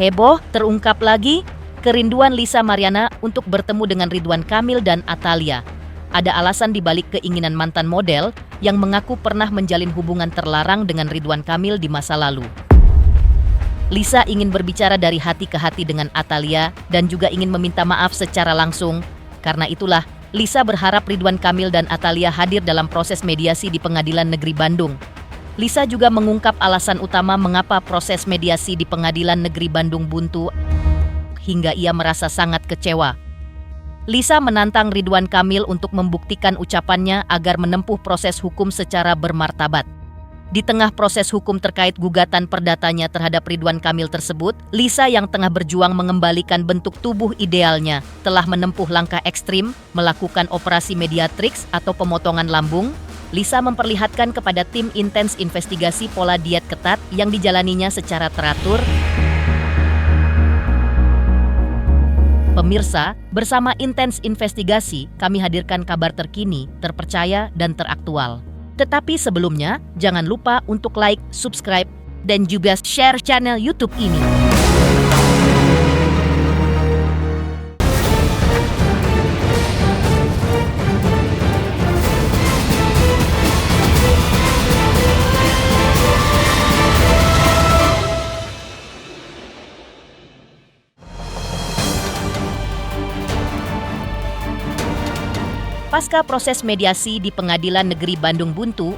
Heboh terungkap lagi kerinduan Lisa Mariana untuk bertemu dengan Ridwan Kamil dan Atalia. Ada alasan dibalik keinginan mantan model yang mengaku pernah menjalin hubungan terlarang dengan Ridwan Kamil di masa lalu. Lisa ingin berbicara dari hati ke hati dengan Atalia dan juga ingin meminta maaf secara langsung. Karena itulah, Lisa berharap Ridwan Kamil dan Atalia hadir dalam proses mediasi di Pengadilan Negeri Bandung. Lisa juga mengungkap alasan utama mengapa proses mediasi di Pengadilan Negeri Bandung buntu hingga ia merasa sangat kecewa. Lisa menantang Ridwan Kamil untuk membuktikan ucapannya agar menempuh proses hukum secara bermartabat. Di tengah proses hukum terkait gugatan perdatanya terhadap Ridwan Kamil tersebut, Lisa yang tengah berjuang mengembalikan bentuk tubuh idealnya telah menempuh langkah ekstrim, melakukan operasi mediatrix atau pemotongan lambung. Lisa memperlihatkan kepada tim intens investigasi pola diet ketat yang dijalaninya secara teratur. Pemirsa, bersama intens investigasi, kami hadirkan kabar terkini, terpercaya, dan teraktual. Tetapi sebelumnya, jangan lupa untuk like, subscribe, dan juga share channel YouTube ini. Pasca proses mediasi di Pengadilan Negeri Bandung buntu,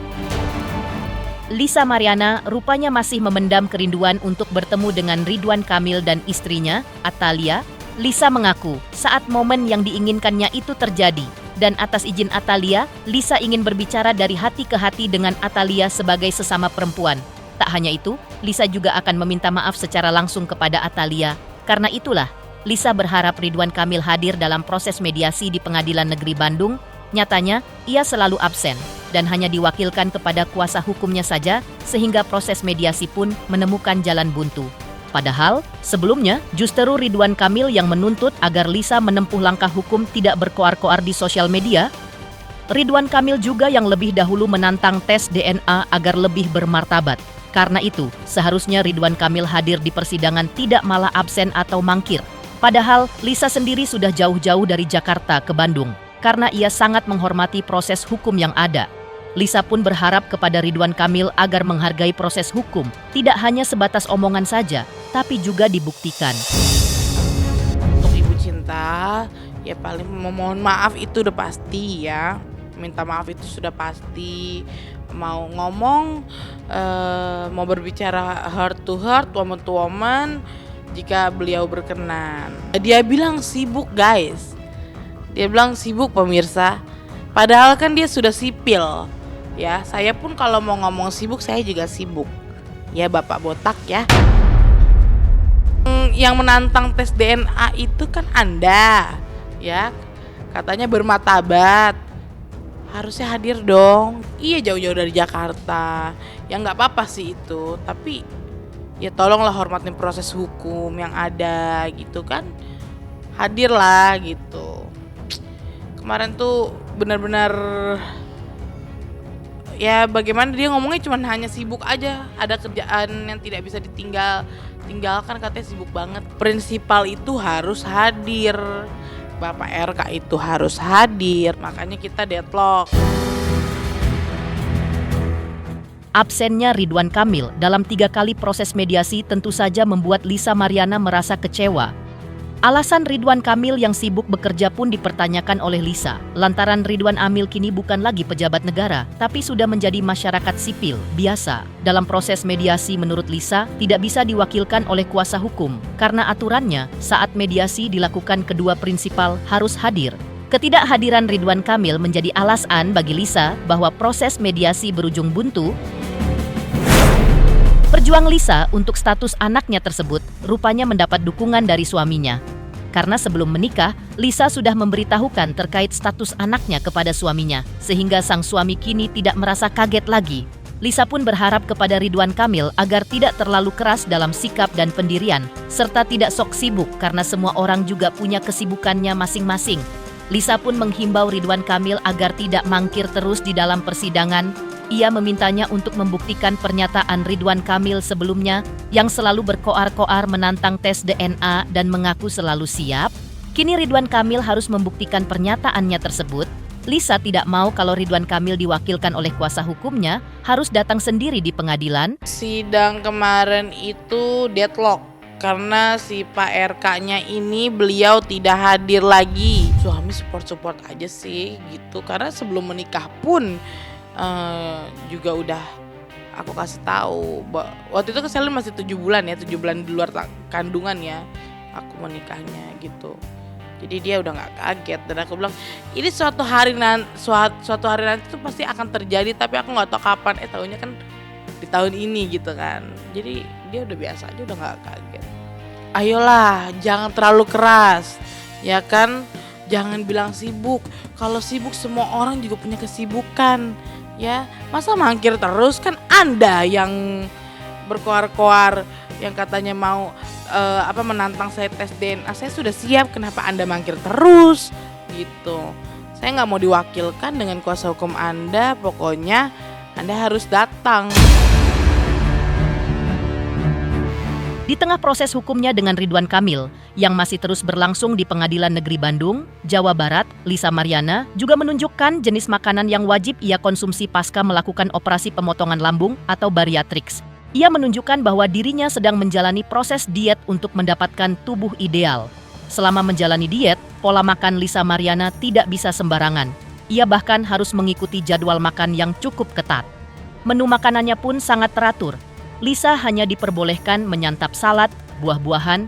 Lisa Mariana rupanya masih memendam kerinduan untuk bertemu dengan Ridwan Kamil dan istrinya, Atalia. Lisa mengaku saat momen yang diinginkannya itu terjadi, dan atas izin Atalia, Lisa ingin berbicara dari hati ke hati dengan Atalia sebagai sesama perempuan. Tak hanya itu, Lisa juga akan meminta maaf secara langsung kepada Atalia. Karena itulah, Lisa berharap Ridwan Kamil hadir dalam proses mediasi di Pengadilan Negeri Bandung. Nyatanya, ia selalu absen dan hanya diwakilkan kepada kuasa hukumnya saja sehingga proses mediasi pun menemukan jalan buntu. Padahal, sebelumnya justru Ridwan Kamil yang menuntut agar Lisa menempuh langkah hukum tidak berkoar-koar di sosial media. Ridwan Kamil juga yang lebih dahulu menantang tes DNA agar lebih bermartabat. Karena itu, seharusnya Ridwan Kamil hadir di persidangan tidak malah absen atau mangkir. Padahal, Lisa sendiri sudah jauh-jauh dari Jakarta ke Bandung, karena ia sangat menghormati proses hukum yang ada. Lisa pun berharap kepada Ridwan Kamil agar menghargai proses hukum, tidak hanya sebatas omongan saja, tapi juga dibuktikan. Untuk ibu cinta, ya paling memohon maaf itu udah pasti ya. Minta maaf itu sudah pasti. Mau ngomong, mau berbicara heart to heart, woman to woman, jika beliau berkenan. Dia bilang sibuk guys. Dia bilang sibuk pemirsa. Padahal kan dia sudah sipil. Ya, saya pun kalau mau ngomong sibuk saya juga sibuk. Ya Bapak botak ya. Yang menantang tes DNA itu kan Anda. Ya. Katanya bermartabat. Harusnya hadir dong. Iya jauh-jauh dari Jakarta. Ya nggak apa-apa sih itu. Tapi ya tolonglah hormatin proses hukum yang ada gitu kan. Hadirlah gitu. Kemarin tuh benar-benar ya bagaimana dia ngomongnya cuma hanya sibuk aja. Ada kerjaan yang tidak bisa tinggalkan katanya sibuk banget. Prinsipal itu harus hadir. Bapak RK itu harus hadir. Makanya kita deadlock. Absennya Ridwan Kamil dalam 3 kali proses mediasi tentu saja membuat Lisa Mariana merasa kecewa. Alasan Ridwan Kamil yang sibuk bekerja pun dipertanyakan oleh Lisa, lantaran Ridwan Kamil kini bukan lagi pejabat negara, tapi sudah menjadi masyarakat sipil, biasa. Dalam proses mediasi menurut Lisa, tidak bisa diwakilkan oleh kuasa hukum, karena aturannya saat mediasi dilakukan kedua prinsipal harus hadir. Ketidakhadiran Ridwan Kamil menjadi alasan bagi Lisa bahwa proses mediasi berujung buntu. Perjuang Lisa untuk status anaknya tersebut rupanya mendapat dukungan dari suaminya. Karena sebelum menikah, Lisa sudah memberitahukan terkait status anaknya kepada suaminya, sehingga sang suami kini tidak merasa kaget lagi. Lisa pun berharap kepada Ridwan Kamil agar tidak terlalu keras dalam sikap dan pendirian, serta tidak sok sibuk karena semua orang juga punya kesibukannya masing-masing. Lisa pun menghimbau Ridwan Kamil agar tidak mangkir terus di dalam persidangan. ia memintanya untuk membuktikan pernyataan Ridwan Kamil sebelumnya yang selalu berkoar-koar menantang tes DNA dan mengaku selalu siap. Kini Ridwan Kamil harus membuktikan pernyataannya tersebut. Lisa tidak mau kalau Ridwan Kamil diwakilkan oleh kuasa hukumnya harus datang sendiri di pengadilan. Sidang kemarin itu deadlock karena si Pak RK-nya ini beliau tidak hadir lagi. Suami support aja sih gitu, karena sebelum menikah pun juga udah aku kasih tahu. Waktu itu Selin masih 7 bulan ya, 7 bulan di luar kandungan ya aku menikahnya gitu. Jadi dia udah nggak kaget, dan aku bilang ini suatu hari nanti itu pasti akan terjadi, tapi aku nggak tahu kapan. Tahunya kan di tahun ini gitu kan. Jadi dia udah biasa aja, udah nggak kaget. Ayolah, jangan terlalu keras, ya kan? Jangan bilang sibuk. Kalau sibuk semua orang juga punya kesibukan, ya. Masa mangkir terus? Kan Anda yang berkoar-koar, yang katanya mau menantang saya tes DNA. Saya sudah siap, kenapa Anda mangkir terus gitu. Saya nggak mau diwakilkan dengan kuasa hukum Anda, pokoknya Anda harus datang. Di tengah proses hukumnya dengan Ridwan Kamil yang masih terus berlangsung di Pengadilan Negeri Bandung, Jawa Barat, Lisa Mariana juga menunjukkan jenis makanan yang wajib ia konsumsi pasca melakukan operasi pemotongan lambung atau bariatriks. Ia menunjukkan bahwa dirinya sedang menjalani proses diet untuk mendapatkan tubuh ideal. Selama menjalani diet, pola makan Lisa Mariana tidak bisa sembarangan. Ia bahkan harus mengikuti jadwal makan yang cukup ketat. Menu makanannya pun sangat teratur. Lisa hanya diperbolehkan menyantap salad, buah-buahan.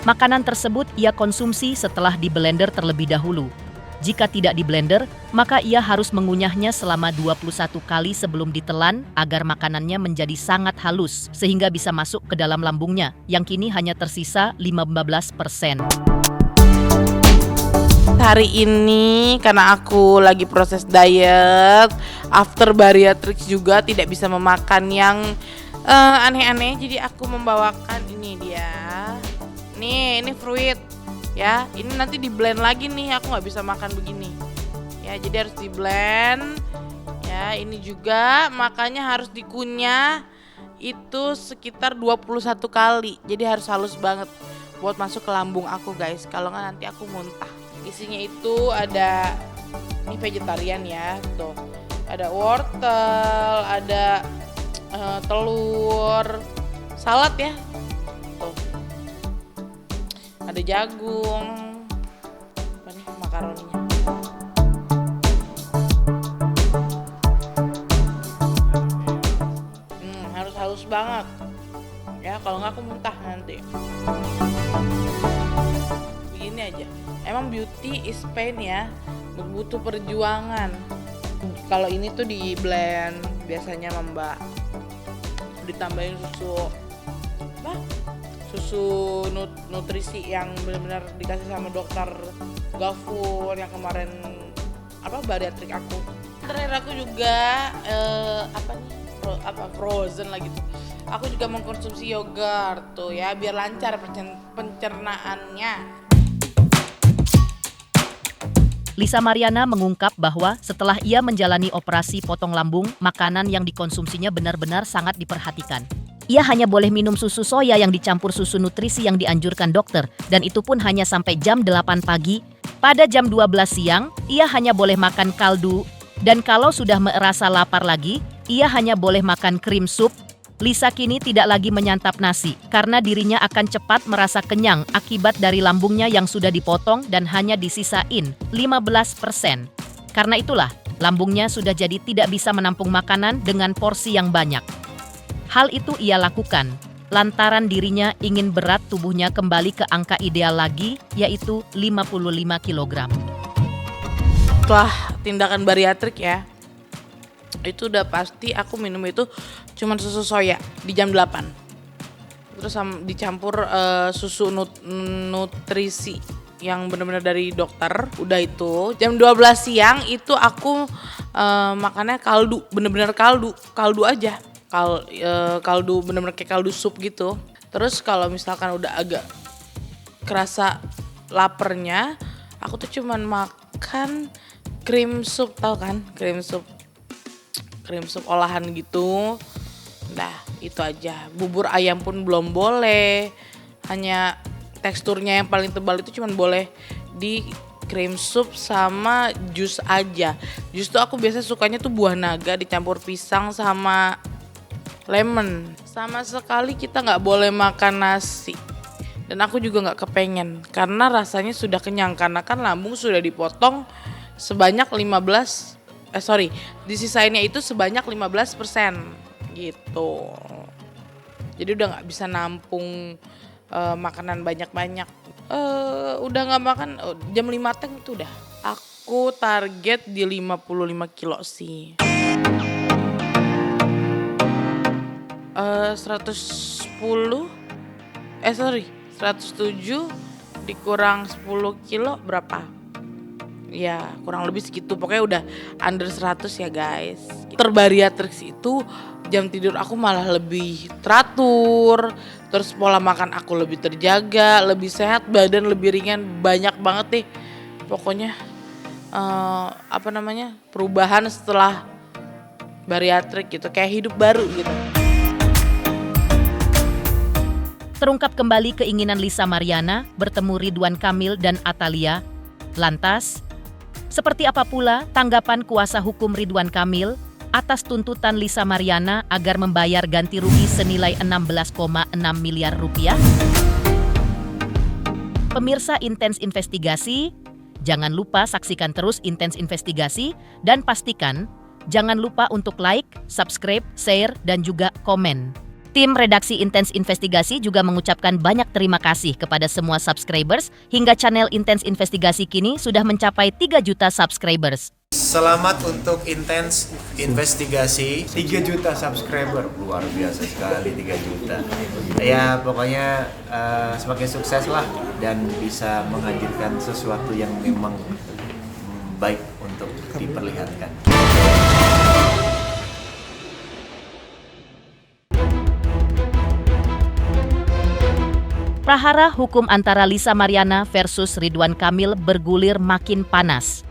Makanan tersebut ia konsumsi setelah di blender terlebih dahulu. Jika tidak di blender, maka ia harus mengunyahnya selama 21 kali sebelum ditelan agar makanannya menjadi sangat halus sehingga bisa masuk ke dalam lambungnya yang kini hanya tersisa 15%. Hari ini karena aku lagi proses diet, after bariatrics juga tidak bisa memakan yang aneh-aneh, jadi aku membawakan ini dia. Ini fruit. Ya, ini nanti di blend lagi nih, aku nggak bisa makan begini. Ya, jadi harus di blend. Ya, ini juga makanya harus dikunyah itu sekitar 21 kali. Jadi harus halus banget buat masuk ke lambung aku, guys. Kalau nggak nanti aku muntah. Isinya itu ada, ini vegetarian ya, tuh. Ada wortel, ada telur, salad ya. Tuh. Ada jagung, apa nih makaroninya. Harus halus banget. Ya, kalau nggak aku muntah nanti. Begini aja. Emang beauty is pain ya, butuh perjuangan. Kalau ini tuh di blend biasanya Mbak, ditambahin susu nutrisi yang benar-benar dikasih sama dokter Gafur yang kemarin bariatrik aku. Terakhir aku juga frozen lagi tuh. Aku juga mengkonsumsi yogurt tuh ya biar lancar pencernaannya. Lisa Mariana mengungkap bahwa setelah ia menjalani operasi potong lambung, makanan yang dikonsumsinya benar-benar sangat diperhatikan. Ia hanya boleh minum susu soya yang dicampur susu nutrisi yang dianjurkan dokter, dan itu pun hanya sampai jam 8 pagi. Pada jam 12 siang, ia hanya boleh makan kaldu, dan kalau sudah merasa lapar lagi, ia hanya boleh makan krim sup. Lisa kini tidak lagi menyantap nasi, karena dirinya akan cepat merasa kenyang akibat dari lambungnya yang sudah dipotong dan hanya disisain 15%. Karena itulah, lambungnya sudah jadi tidak bisa menampung makanan dengan porsi yang banyak. Hal itu ia lakukan lantaran dirinya ingin berat tubuhnya kembali ke angka ideal lagi, yaitu 55 kg. Setelah tindakan bariatrik ya, itu udah pasti aku minum itu cuma susu soya di jam 8. Terus dicampur susu nutrisi yang benar-benar dari dokter. Udah itu jam 12 siang itu aku makannya kaldu, benar-benar kaldu aja. Kaldu bener-bener kayak kaldu sup gitu. Terus kalau misalkan udah agak kerasa lapernya, aku tuh cuman makan krim sup, tau kan krim sup. cream soup olahan gitu. Nah itu aja. Bubur ayam pun belum boleh. Hanya teksturnya yang paling tebal itu cuman boleh di cream soup sama jus aja. Jus tuh aku biasa sukanya tuh buah naga dicampur pisang sama lemon. Sama sekali kita nggak boleh makan nasi. Dan aku juga nggak kepengen karena rasanya sudah kenyang, karena kan lambung sudah dipotong sebanyak disisainnya itu sebanyak 15% gitu. Jadi udah nggak bisa nampung makanan banyak-banyak. Udah nggak makan jam 5 teng itu udah. Aku target di 55 kilo sih. 107 dikurang 10 kilo berapa? Ya kurang lebih segitu, pokoknya udah under 100 ya guys. Terbariatrix itu jam tidur aku malah lebih teratur, terus pola makan aku lebih terjaga, lebih sehat, badan lebih ringan, banyak banget deh. Pokoknya perubahan setelah bariatrik gitu, kayak hidup baru gitu. Terungkap kembali keinginan Lisa Mariana bertemu Ridwan Kamil dan Atalia. Lantas, seperti apa pula tanggapan kuasa hukum Ridwan Kamil atas tuntutan Lisa Mariana agar membayar ganti rugi senilai 16,6 miliar rupiah? Pemirsa Intens Investigasi, jangan lupa saksikan terus Intens Investigasi dan pastikan jangan lupa untuk like, subscribe, share, dan juga komen. Tim redaksi Intens Investigasi juga mengucapkan banyak terima kasih kepada semua subscribers hingga channel Intens Investigasi kini sudah mencapai 3 juta subscribers. Selamat untuk Intens Investigasi 3 juta subscriber, luar biasa sekali 3 juta. Ya pokoknya semakin sukses lah dan bisa menghadirkan sesuatu yang memang baik untuk diperlihatkan. Prahara hukum antara Lisa Mariana versus Ridwan Kamil bergulir makin panas.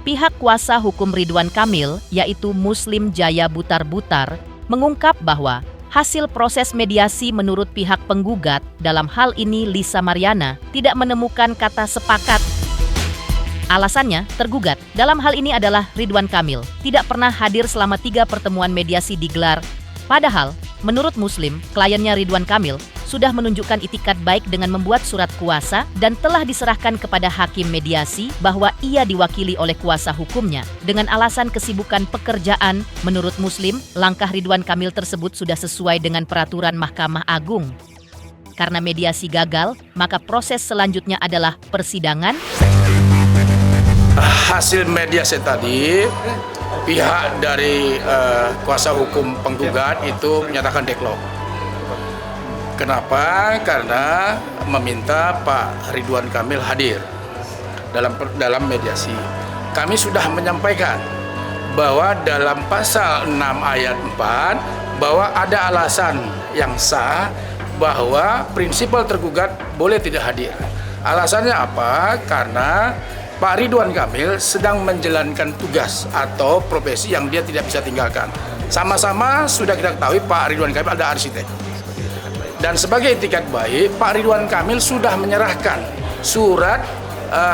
Pihak kuasa hukum Ridwan Kamil, yaitu Muslim Jaya Butar-Butar, mengungkap bahwa hasil proses mediasi menurut pihak penggugat, dalam hal ini Lisa Mariana, tidak menemukan kata sepakat. Alasannya, tergugat dalam hal ini adalah Ridwan Kamil, tidak pernah hadir selama 3 pertemuan mediasi digelar. Padahal, menurut Muslim, kliennya Ridwan Kamil sudah menunjukkan itikat baik dengan membuat surat kuasa dan telah diserahkan kepada hakim mediasi bahwa ia diwakili oleh kuasa hukumnya. Dengan alasan kesibukan pekerjaan, menurut Muslim, langkah Ridwan Kamil tersebut sudah sesuai dengan peraturan Mahkamah Agung. Karena mediasi gagal, maka proses selanjutnya adalah persidangan. Hasil mediasi tadi, pihak dari kuasa hukum penggugat itu menyatakan deadlock. Kenapa? Karena meminta Pak Ridwan Kamil hadir dalam mediasi. Kami sudah menyampaikan bahwa dalam pasal 6 ayat 4 bahwa ada alasan yang sah bahwa prinsipal tergugat boleh tidak hadir. Alasannya apa? Karena Pak Ridwan Kamil sedang menjalankan tugas atau profesi yang dia tidak bisa tinggalkan. Sama-sama sudah kita ketahui Pak Ridwan Kamil ada arsitek. Dan sebagai itikat baik, Pak Ridwan Kamil sudah menyerahkan surat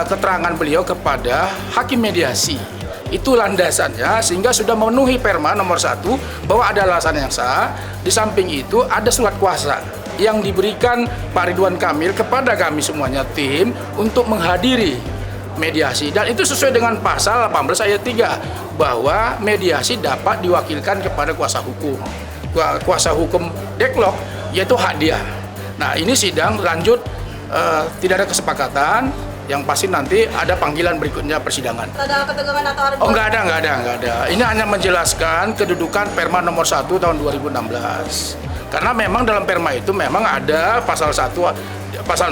keterangan beliau kepada hakim mediasi. Itu landasannya sehingga sudah memenuhi perma nomor 1 bahwa ada alasan yang sah. Di samping itu ada surat kuasa yang diberikan Pak Ridwan Kamil kepada kami semuanya tim untuk menghadiri mediasi. Dan itu sesuai dengan pasal 18 ayat 3 bahwa mediasi dapat diwakilkan kepada kuasa hukum. Kuasa hukum deadlock yaitu hak dia. Nah ini sidang lanjut, tidak ada kesepakatan, yang pasti nanti ada panggilan berikutnya persidangan. Ada ketegangan atau argumen? Oh enggak ada. Ini hanya menjelaskan kedudukan Perma nomor 1 tahun 2016. Karena memang dalam Perma itu memang ada pasal 6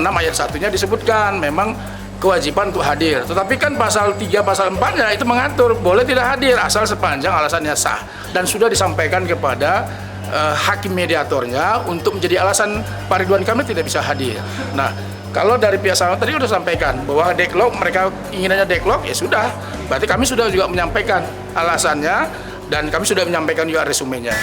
ayat 1-nya disebutkan memang kewajiban untuk hadir. Tetapi kan pasal 3, pasal 4-nya itu mengatur boleh tidak hadir asal sepanjang alasannya sah dan sudah disampaikan kepada hakim mediatornya untuk menjadi alasan Pak Ridwan Kamil tidak bisa hadir. Nah, kalau dari pihak sama tadi sudah sampaikan bahwa deadlock, mereka inginannya deadlock, ya sudah. Berarti kami sudah juga menyampaikan alasannya dan kami sudah menyampaikan juga resumenya.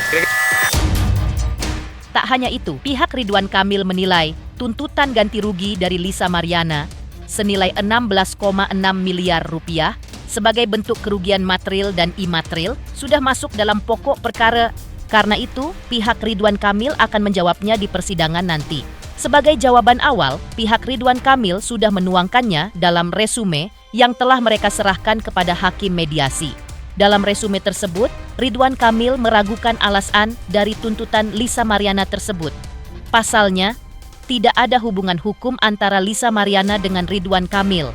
Tak hanya itu, pihak Ridwan Kamil menilai tuntutan ganti rugi dari Lisa Mariana senilai 16,6 miliar rupiah sebagai bentuk kerugian material dan imaterial sudah masuk dalam pokok perkara. Karena itu, pihak Ridwan Kamil akan menjawabnya di persidangan nanti. Sebagai jawaban awal, pihak Ridwan Kamil sudah menuangkannya dalam resume yang telah mereka serahkan kepada hakim mediasi. Dalam resume tersebut, Ridwan Kamil meragukan alasan dari tuntutan Lisa Mariana tersebut. Pasalnya, tidak ada hubungan hukum antara Lisa Mariana dengan Ridwan Kamil.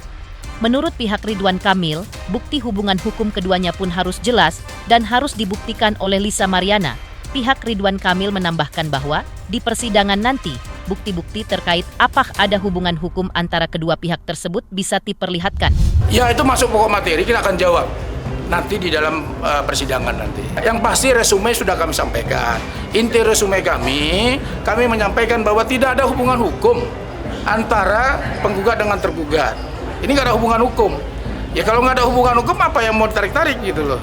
Menurut pihak Ridwan Kamil, bukti hubungan hukum keduanya pun harus jelas dan harus dibuktikan oleh Lisa Mariana. Pihak Ridwan Kamil menambahkan bahwa di persidangan nanti, bukti-bukti terkait apakah ada hubungan hukum antara kedua pihak tersebut bisa diperlihatkan. Ya, itu masuk pokok materi, kita akan jawab nanti di dalam persidangan nanti. Yang pasti resume sudah kami sampaikan. Inti resume kami menyampaikan bahwa tidak ada hubungan hukum antara penggugat dengan tergugat. Ini nggak ada hubungan hukum. Ya kalau nggak ada hubungan hukum, apa yang mau tarik-tarik gitu loh.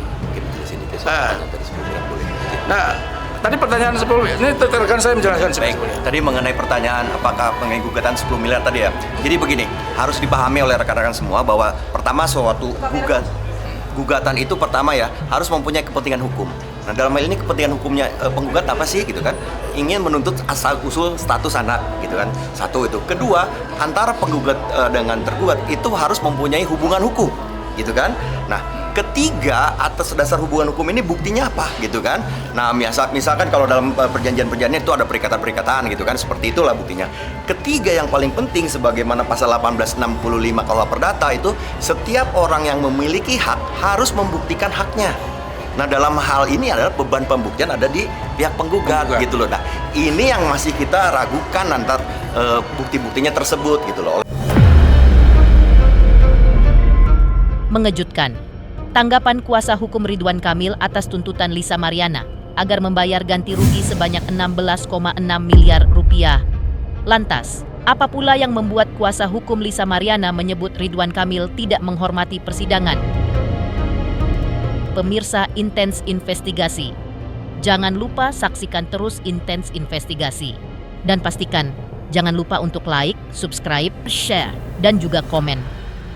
Nah, tadi pertanyaan sebelumnya, ini rekan saya menjelaskan sebelumnya. Tadi mengenai pertanyaan apakah penggugatan 10 miliar tadi ya. Jadi begini, harus dipahami oleh rekan-rekan semua bahwa pertama suatu gugatan itu pertama ya harus mempunyai kepentingan hukum. Nah dalam hal ini kepentingan hukumnya penggugat apa sih gitu kan? Ingin menuntut asal usul status anak gitu kan. Satu itu. Kedua, antara penggugat dengan tergugat itu harus mempunyai hubungan hukum gitu kan. Nah, ketiga, atas dasar hubungan hukum ini buktinya apa gitu kan. Nah misalkan kalau dalam perjanjian-perjanjian itu ada perikatan-perikatan gitu kan, seperti itulah buktinya. Ketiga yang paling penting sebagaimana pasal 1865 KUHP Perdata itu, setiap orang yang memiliki hak harus membuktikan haknya. Nah dalam hal ini adalah beban pembuktian ada di pihak penggugat gitu loh. Nah ini yang masih kita ragukan antar bukti-buktinya tersebut gitu loh. Mengejutkan. Tanggapan kuasa hukum Ridwan Kamil atas tuntutan Lisa Mariana agar membayar ganti rugi sebanyak 16,6 miliar rupiah. Lantas, apa pula yang membuat kuasa hukum Lisa Mariana menyebut Ridwan Kamil tidak menghormati persidangan? Pemirsa Intens Investigasi, jangan lupa saksikan terus Intens Investigasi. Dan pastikan, jangan lupa untuk like, subscribe, share, dan juga komen.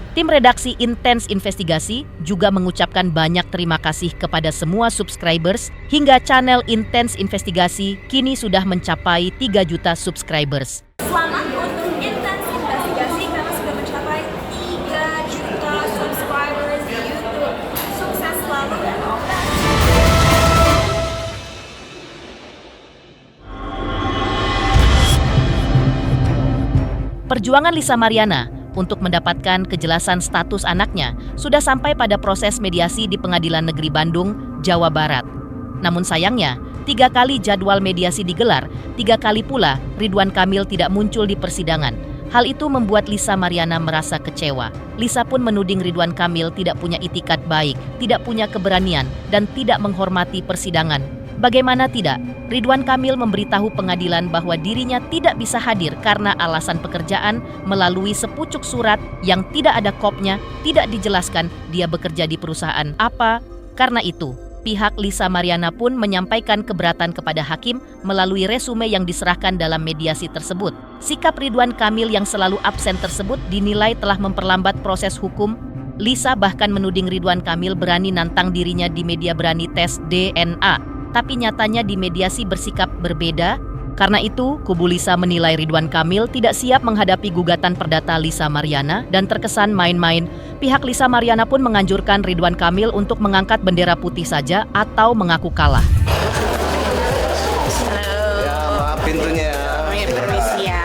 Tim redaksi Intens Investigasi juga mengucapkan banyak terima kasih kepada semua subscribers hingga channel Intens Investigasi kini sudah mencapai 3 juta subscribers. Selamat untuk Intens Investigasi karena sudah mencapai 3 juta subscribers di YouTube. Sukses selalu dan all the best. Perjuangan Lisa Mariana untuk mendapatkan kejelasan status anaknya sudah sampai pada proses mediasi di Pengadilan Negeri Bandung, Jawa Barat. Namun sayangnya, 3 kali jadwal mediasi digelar, 3 kali pula Ridwan Kamil tidak muncul di persidangan. Hal itu membuat Lisa Mariana merasa kecewa. Lisa pun menuding Ridwan Kamil tidak punya itikat baik, tidak punya keberanian, dan tidak menghormati persidangan. Bagaimana tidak, Ridwan Kamil memberitahu pengadilan bahwa dirinya tidak bisa hadir karena alasan pekerjaan melalui sepucuk surat yang tidak ada kopnya, tidak dijelaskan dia bekerja di perusahaan apa. Karena itu, pihak Lisa Mariana pun menyampaikan keberatan kepada hakim melalui resume yang diserahkan dalam mediasi tersebut. Sikap Ridwan Kamil yang selalu absen tersebut dinilai telah memperlambat proses hukum. Lisa bahkan menuding Ridwan Kamil berani nantang dirinya di media berani tes DNA. Tapi nyatanya di mediasi bersikap berbeda. Karena itu, kubu Lisa menilai Ridwan Kamil tidak siap menghadapi gugatan perdata Lisa Mariana dan terkesan main-main. Pihak Lisa Mariana pun menganjurkan Ridwan Kamil untuk mengangkat bendera putih saja atau mengaku kalah. Ya, maaf pintunya ya. Permisi ya.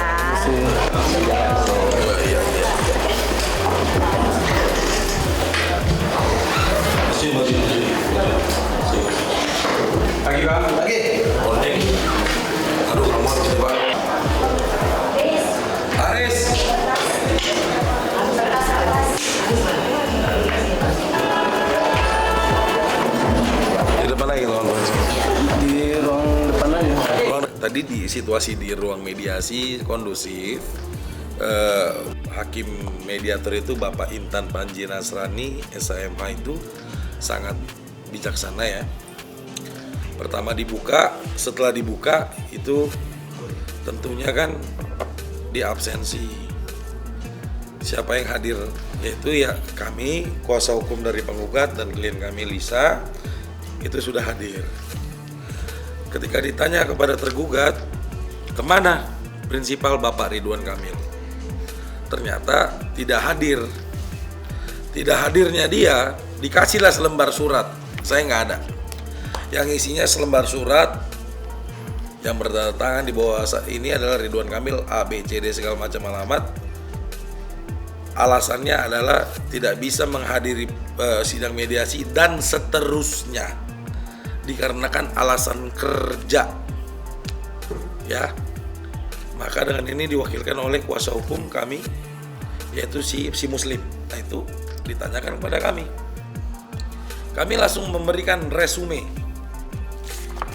Lagi bang? Lagi. Aduh, kamu harus coba. Aris. Di depan lagi ruang Di ruang depan aja. Tadi di situasi di ruang mediasi kondusif, hakim mediator itu Bapak Intan Panji Nasrani SMH itu sangat bijaksana ya. Pertama dibuka, setelah dibuka itu tentunya kan diabsensi. Siapa yang hadir? Yaitu ya kami, kuasa hukum dari penggugat dan klien kami Lisa, itu sudah hadir. Ketika ditanya kepada tergugat, kemana prinsipal Bapak Ridwan Kamil? Ternyata tidak hadir. Tidak hadirnya dia, dikasihlah selembar surat. Saya nggak ada. Yang isinya selembar surat yang bertanda tangan di bawah ini adalah Ridwan Kamil A, B, C, D segala macam alamat. Alasannya adalah tidak bisa menghadiri sidang mediasi dan seterusnya dikarenakan alasan kerja. Ya. Maka dengan ini diwakilkan oleh kuasa hukum kami yaitu si Muslim. Nah, itu ditanyakan kepada kami. Kami langsung memberikan resume.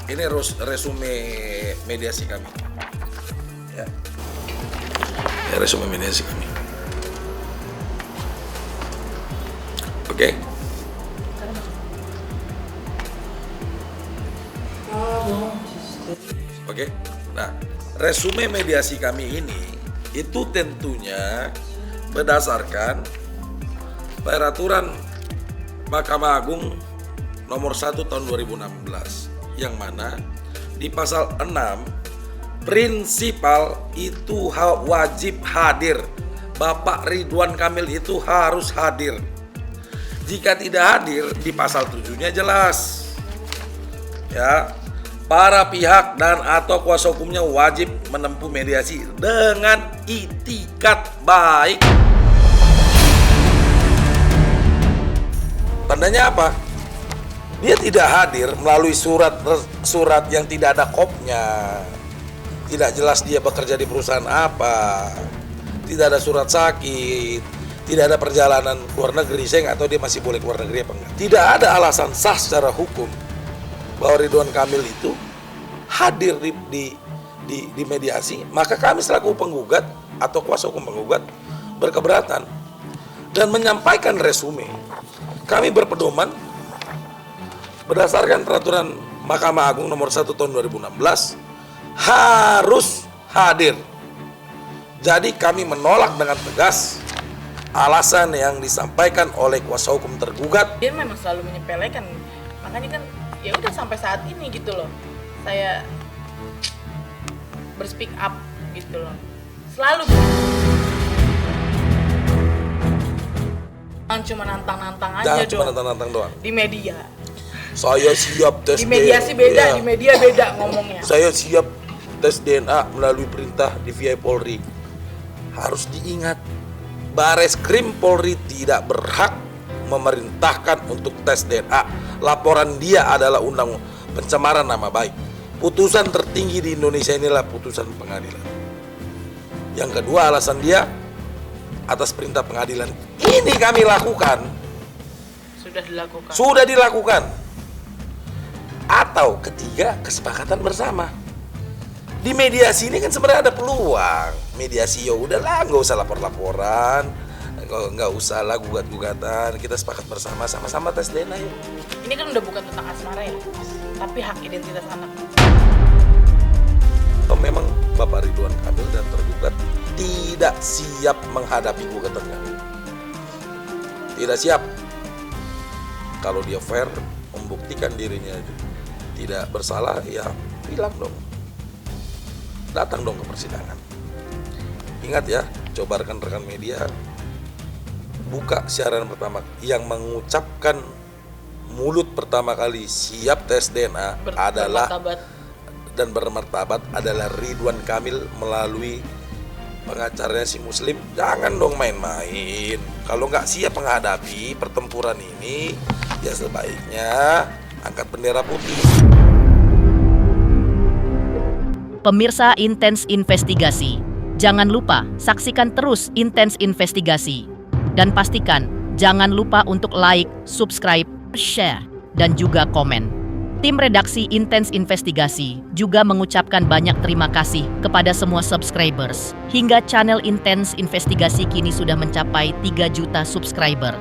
Ini resume mediasi kami. Ya. Resume mediasi kami. Oke. Oke. Nah, resume mediasi kami ini itu tentunya berdasarkan peraturan Mahkamah Agung nomor 1 tahun 2016 yang mana di pasal 6 prinsipal itu wajib hadir. Bapak Ridwan Kamil itu harus hadir. Jika tidak hadir di pasal 7-nya jelas. Ya, para pihak dan atau kuasa hukumnya wajib menempuh mediasi dengan itikat baik. Tandanya apa? Dia tidak hadir melalui surat yang tidak ada kopnya. Tidak jelas dia bekerja di perusahaan apa. Tidak ada surat sakit. Tidak ada perjalanan luar negeri. Saya nggak tahu dia masih boleh keluar negeri apa enggak. Tidak ada alasan sah secara hukum bahwa Ridwan Kamil itu hadir di mediasi. Maka kami selaku penggugat atau kuasa hukum penggugat berkeberatan dan menyampaikan resume. Kami berpedoman berdasarkan peraturan Mahkamah Agung nomor 1 tahun 2016 harus hadir. Jadi kami menolak dengan tegas alasan yang disampaikan oleh kuasa hukum tergugat. Dia memang selalu menyepelekan. Makanya kan ya udah sampai saat ini gitu loh. Saya berspeak up gitu loh. Selalu cuma nantang-nantang aja. Jangan dong. cuma nantang-nantang doang. Di media. Saya siap tes Di mediasi beda, di media beda ngomongnya. Saya siap tes DNA melalui perintah DVI Polri. Harus diingat, Bareskrim Polri tidak berhak memerintahkan untuk tes DNA. Laporan dia adalah undang pencemaran nama baik. Putusan tertinggi di Indonesia inilah putusan pengadilan. Yang kedua, alasan dia atas perintah pengadilan. Ini kami lakukan. Sudah dilakukan. Atau ketiga, kesepakatan bersama. Di mediasi ini kan sebenarnya ada peluang. Mediasi ya udahlah, nggak usah lapor-laporan, nggak usah lah gugat-gugatan. Kita sepakat bersama, sama-sama tes DNA yuk. Ini kan udah bukan tentang asmara ya, tapi hak identitas anak. Memang Bapak Ridwan Kamil dan tergugat tidak siap menghadapi gugatan kami. Tidak siap. Kalau dia fair, membuktikan dirinya tidak bersalah, ya bilang dong. Datang dong ke persidangan. Ingat ya, coba rekan-rekan media buka siaran pertama yang mengucapkan mulut pertama kali siap tes DNA dan bermartabat adalah Ridwan Kamil melalui pengacaranya si Muslim. Jangan dong main-main. Kalau nggak siap menghadapi pertempuran ini, ya sebaiknya angkat bendera putih. Pemirsa Intens Investigasi, jangan lupa saksikan terus Intens Investigasi. Dan pastikan jangan lupa untuk like, subscribe, share, dan juga komen. Tim redaksi Intens Investigasi juga mengucapkan banyak terima kasih kepada semua subscribers. Hingga channel Intens Investigasi kini sudah mencapai 3 juta subscriber.